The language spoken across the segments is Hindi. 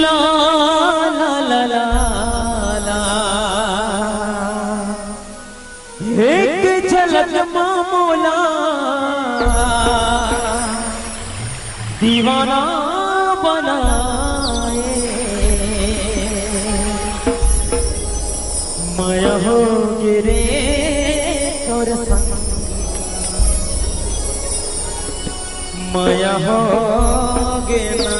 ला ला ला ला ला एक झलक मामोला दीवाना बनाए माया हो गिरे तोर संग माया हो गिना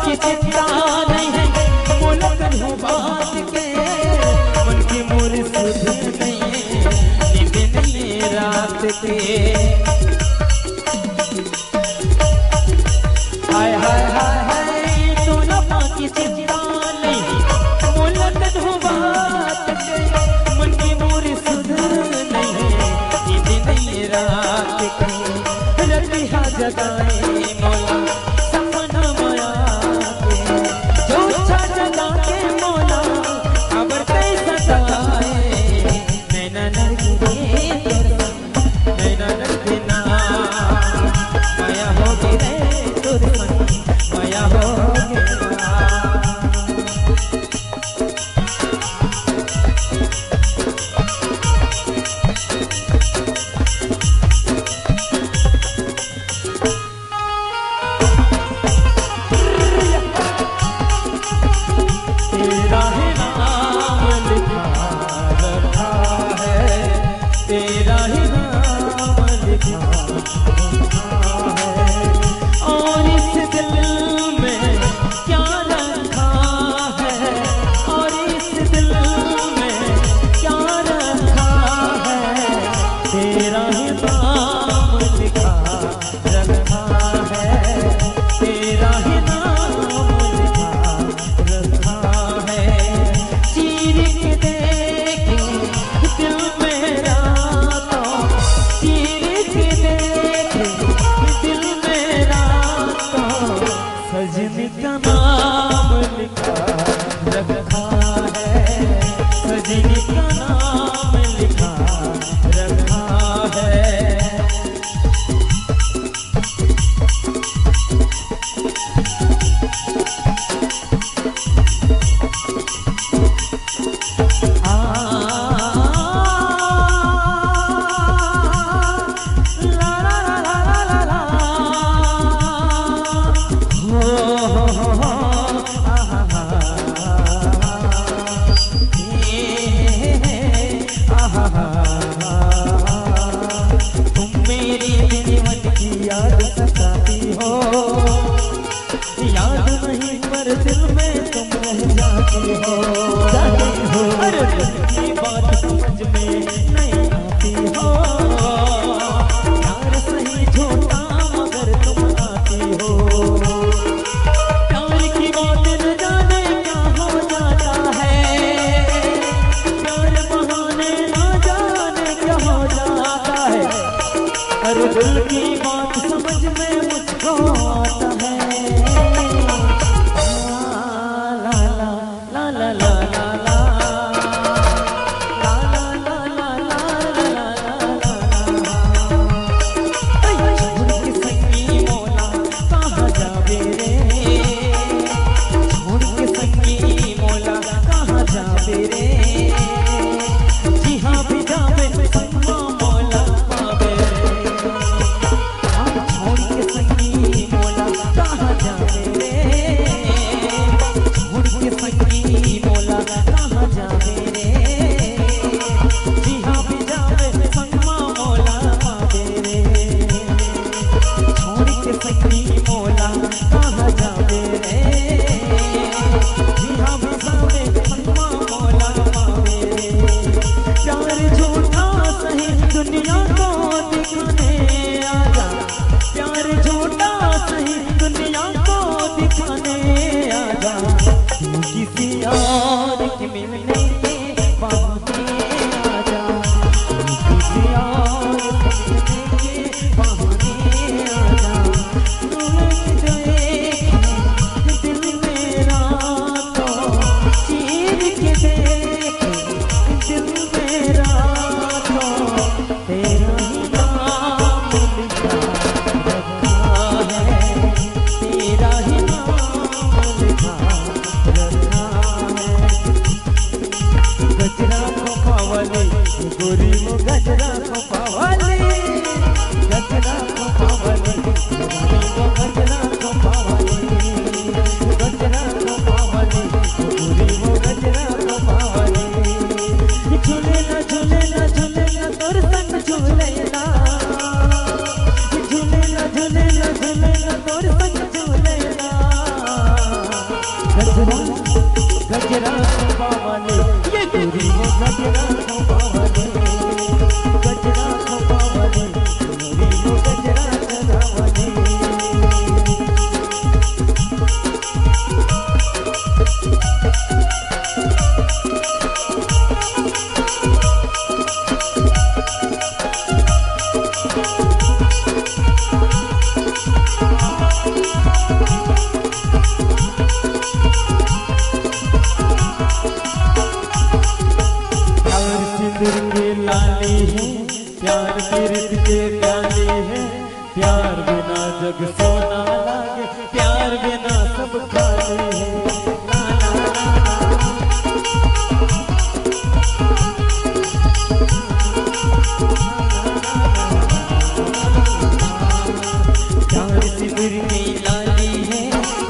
की चिंता नहीं है मुल्क हो बात के मन की मोर सुध नहीं है नींद नहीं रात के हाय हाय हाय हाय सोना की चिंता नहीं मुल्क हो बात के मन की मोर सुध नहीं है नींद नहीं रात के रतिहा जगाए मौला दिल की बात समझ में मुझको आता है। तू किसी और के मिलने के बहाने आजा, तू किसी और के मिलने के बहाने आजा। रोज जो एक दिल मेरा तो चीर के देख, दिल मेरा तो तेरा ही नाम लिखा रखा है, तेरा ही नाम लिखा रखा है। गजरा को पावले गोरी वो गजरा को पावले, गजरा को पावले गोरी वो गजरा को पावले, गजरा को पावले गोरी वो गजरा को पावले। झूलेला झूलेला झूलेला तोर संग झूलेला, झूलेला झूलेला झूलेला तोर संग झूलेला। गजरा गजरा को पावले ये गोरी वो गजरा को पावले, गजरा को पावले गोरी वो गजरा लगावले। सिंदूर के लाली है, प्यार पीरित के प्याली है, प्यार बिना जग सोना लागे, प्यार बिना सब खाली है। ला ला ला प्यार सिंदूर की लाली है,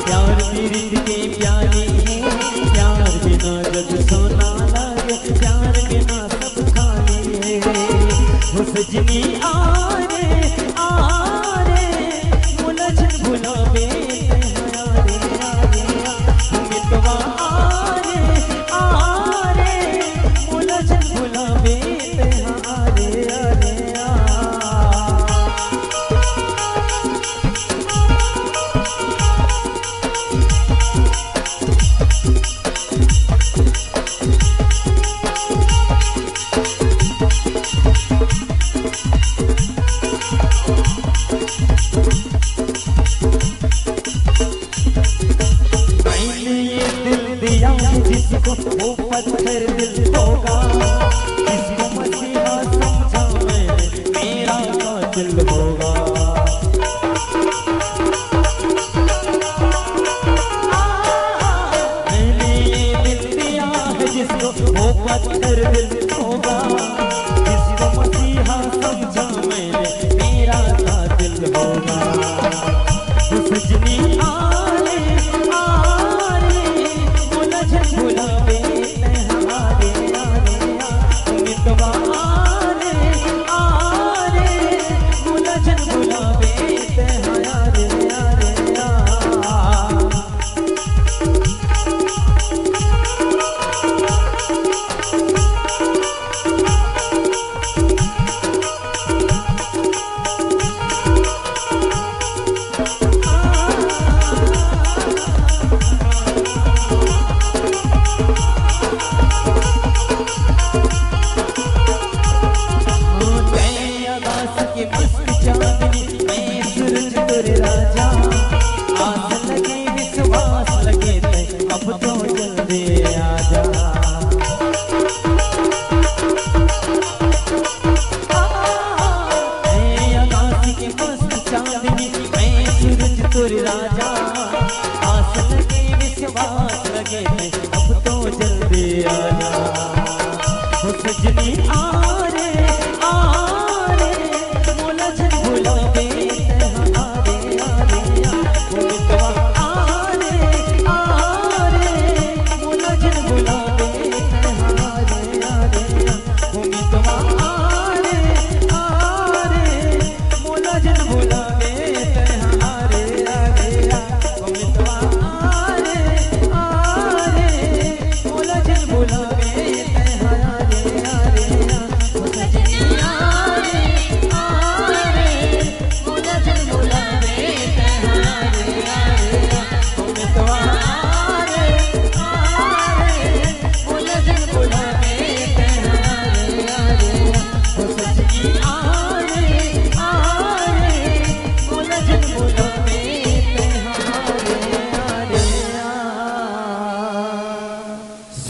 प्यार पीरित के प्याली है, प्यार बिना जग सोना लागे, प्यार बिना सब खाली है। वो सजनी आरे आरे मुलझन भुलावे हमारे आरे, मितवा आरे आरे मुलझन भुलावे हमारे आरे आ। जिसको वो पत्थर दिल होगा, जिसको मसीहा समझा मैं मेरा कातिल होगा। मैंने ये दिल दिया है जिसको वो पत्थर दिल होगा, जिसको मसीहा समझा मैंने मेरा कातिल होगा। वो सजनी आरे आरे मुलझन भुलावे हमारे आरे आ, मितवा आरे आरे मुलझन भुलावे हमारे आरे आ। के मस्त चांदनी मैं सूरज तेरे राजा, आस लगे विश्वास लगे ते अब तो जल्दी आजा। मैं आकाश के मस्त चांदनी मैं सूरज तेरे राजा, आस लगे विश्वास लगे ते अब तो जल्दी आजा। वो सजनी आरे